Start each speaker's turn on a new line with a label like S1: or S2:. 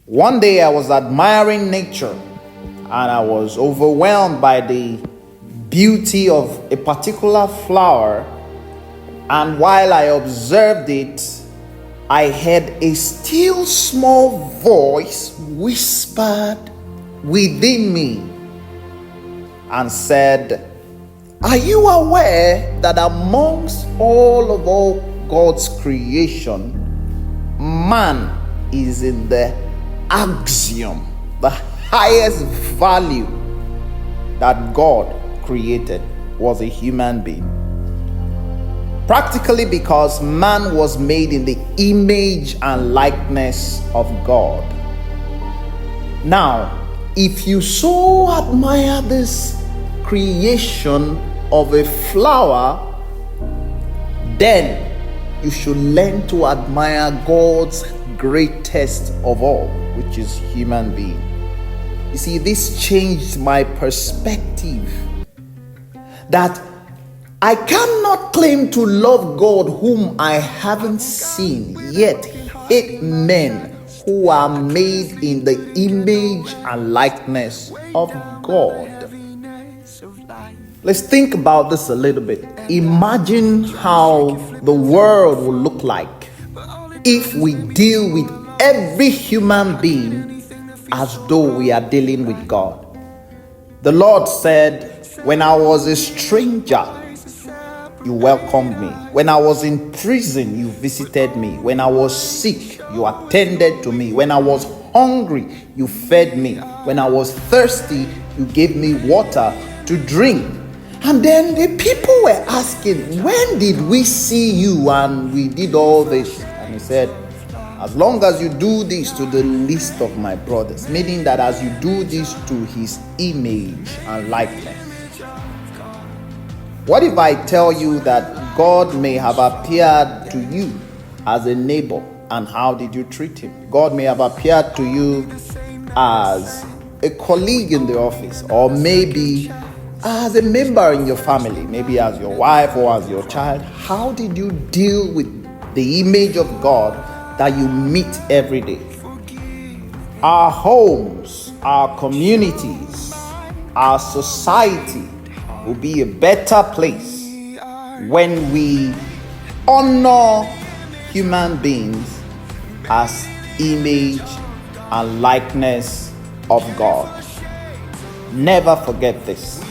S1: One day I was admiring nature and I was overwhelmed by the beauty of a particular flower. And while I observed it, I heard a still small voice whispered within me and said, "Are you aware that amongst all God's creation, man is in the axiom, the highest value that God created was a human being? Practically because man was made in the image and likeness of God. Now, if you so admire this creation of a flower, then you should learn to admire God's greatest of all, which is human being." You see, this changed my perspective that I cannot claim to love God whom I haven't seen, yet hate men who are made in the image and likeness of God. Let's think about this a little bit. Imagine how the world will look like if we deal with every human being as though we are dealing with God. The Lord said, "When I was a stranger, you welcomed me. When I was in prison, you visited me. When I was sick, you attended to me. When I was hungry, you fed me. When I was thirsty, you gave me water to drink." And then the people were asking, "When did we see you and we did all this?" And he said, "As long as you do this to the least of my brothers," meaning that as you do this to his image and likeness. What if I tell you that God may have appeared to you as a neighbor, and how did you treat him? God may have appeared to you as a colleague in the office, or maybe as a member in your family, maybe as your wife or as your child. How did you deal with the image of God that you meet every day? Our homes, our communities, our society will be a better place when we honor human beings as image and likeness of God. Never forget this.